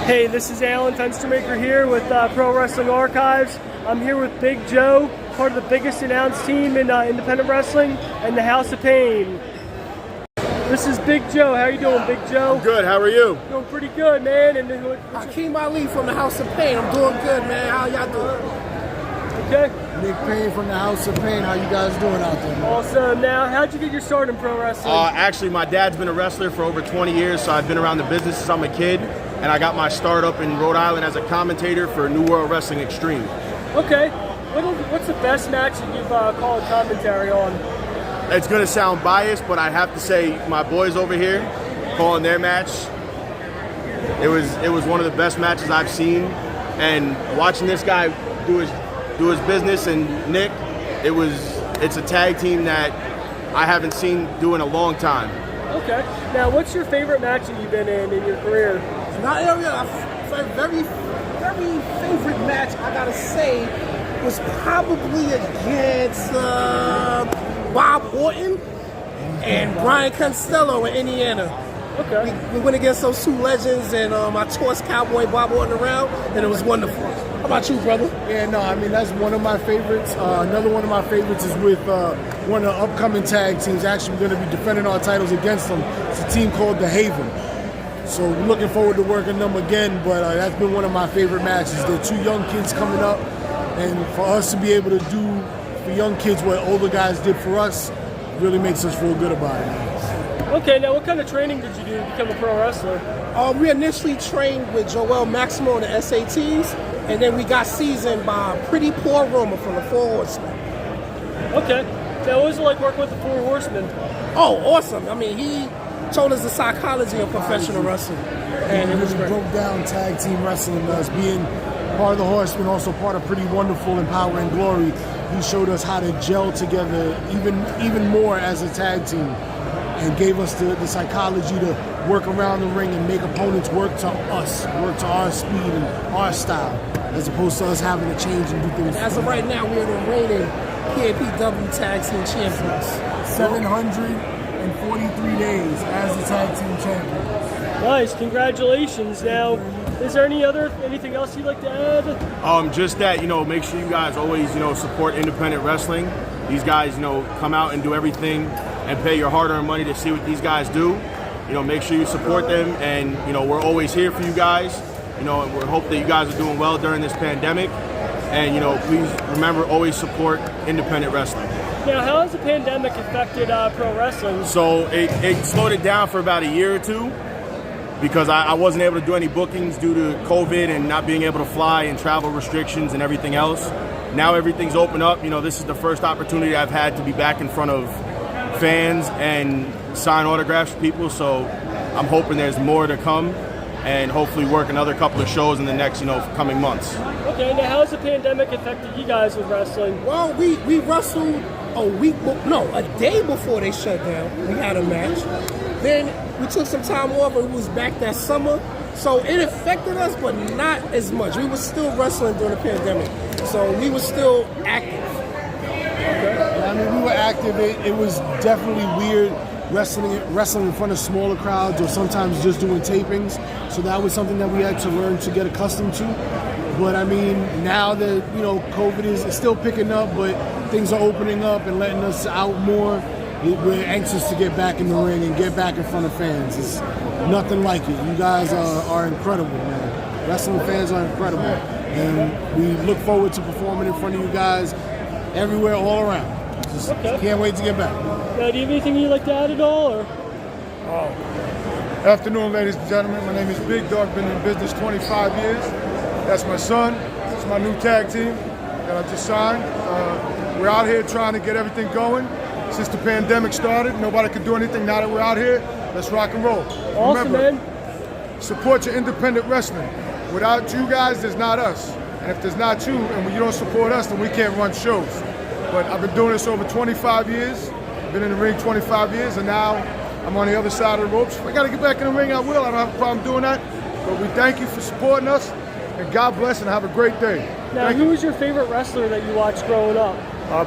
Hey, this is Alan Fenstermaker here with Pro Wrestling Archives. I'm here with Big Joe, part of the biggest announced team in independent wrestling, and the House of Payne. This is Big Joe. How you doing, Big Joe? I'm good. How are you? Doing pretty good, man. And Hakeem Ali from the House of Payne. I'm doing good, man. How y'all doing? Okay. Nick Payne from the House of Payne. How you guys doing out there, man? Awesome. Now, how'd you get your start in pro wrestling? Actually, my dad's been a wrestler for over 20 years, so I've been around the business since I'm a kid. And I got my start up in Rhode Island as a commentator for New World Wrestling Extreme. Okay. What's the best match that you've called commentary on? It's going to sound biased, but I have to say my boys over here calling their match, it was one of the best matches I've seen. And watching this guy do his business, and Nick, it's a tag team that I haven't seen do in a long time. Okay. Now, what's your favorite match that you've been in your career? My very favorite match, I gotta say, was probably against Bob Orton and Brian Costello in Indiana. Okay. We went against those two legends, and I tossed Cowboy Bob Orton around, and it was wonderful. How about you, brother? Yeah, no, I mean, that's one of my favorites. Another one of my favorites is with one of the upcoming tag teams. Actually, we're going to be defending our titles against them. It's a team called The Haven. So we're looking forward to working them again, but that's been one of my favorite matches. They're two young kids coming up, and for us to be able to do for young kids what older guys did for us really makes us feel good about it. Okay, now what kind of training did you do to become a pro wrestler? We initially trained with Joel Maximo in the SATs, and then we got seasoned by Pretty Poor Roma from the Four Horsemen. Okay. Now, what was it like working with the Four Horsemen? Oh, awesome. I mean, he told us the psychology of professional wrestling, and it was great. Broke down tag team wrestling to us, being part of the Horsemen, also part of Pretty Wonderful and Power and Glory. He showed us how to gel together even more as a tag team, and gave us the psychology to work around the ring and make opponents work to us, work to our speed and our style, as opposed to us having to change and do things. As of right now, we're the reigning PAPW Tag Team Champions. 743 days as the tag team champions. Nice, congratulations. Now, is there anything else you'd like to add? Just that, make sure you guys always, support independent wrestling. These guys, come out and do everything and pay your hard-earned money to see what these guys do. Make sure you support them, and we're always here for you guys. And we hope that you guys are doing well during this pandemic. And please remember, always support independent wrestling. Now, how has the pandemic affected pro wrestling? So it slowed it down for about a year or two, because I wasn't able to do any bookings due to COVID and not being able to fly and travel restrictions and everything else. Now everything's open up. This is the first opportunity I've had to be back in front of fans and sign autographs for people. So I'm hoping there's more to come, and hopefully work another couple of shows in the next, coming months. Okay, now how has the pandemic affected you guys with wrestling? Well, we wrestled a day before they shut down. We had a match. Then we took some time off, and we was back that summer. So it affected us, but not as much. We were still wrestling during the pandemic. So we were still active. Okay. I mean, we were active. It was definitely weird wrestling in front of smaller crowds, or sometimes just doing tapings. So that was something that we had to learn to get accustomed to. But I mean, now that COVID is still picking up, but things are opening up and letting us out more, we're anxious to get back in the ring and get back in front of fans. It's nothing like it. You guys are incredible, man. Wrestling fans are incredible, and we look forward to performing in front of you guys everywhere, all around. Just can't wait to get back. Now, do you have anything you'd like to add at all? Or? Afternoon, ladies and gentlemen. My name is Big Dog. Been in business 25 years. That's my son. It's my new tag team that I just signed. We're out here trying to get everything going. Since the pandemic started, nobody could do anything. Now that we're out here, let's rock and roll. Awesome, Remember, man. support your independent wrestling. Without you guys, there's not us. And if there's not you, and when you don't support us, then we can't run shows. But I've been doing this over 25 years. I've been in the ring 25 years, and now I'm on the other side of the ropes. If I got to get back in the ring, I will. I don't have a problem doing that. But we thank you for supporting us, and God bless, and have a great day. Now, who was your favorite wrestler that you watched growing up?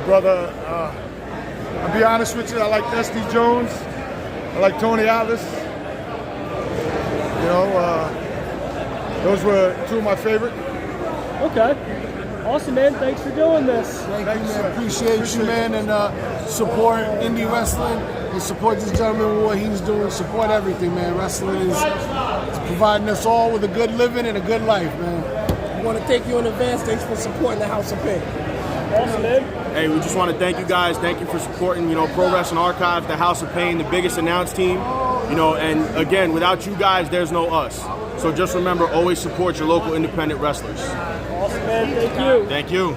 Brother, I'll be honest with you, I like SD Jones. I like Tony Atlas. Those were two of my favorite. Okay. Awesome, man. Thanks for doing this. Thank you, man. Appreciate you, man, and support indie wrestling and support this gentleman with what he's doing. Support everything, man. Wrestling is providing us all with a good living and a good life, man. I want to thank you in advance. Thanks for supporting the House of Payne. Awesome, man. Hey, we just want to thank you guys. Thank you for supporting, Pro Wrestling Archive, the House of Payne, the biggest announce team. And again, without you guys, there's no us. So just remember, always support your local independent wrestlers. Awesome, man. Thank you. Thank you.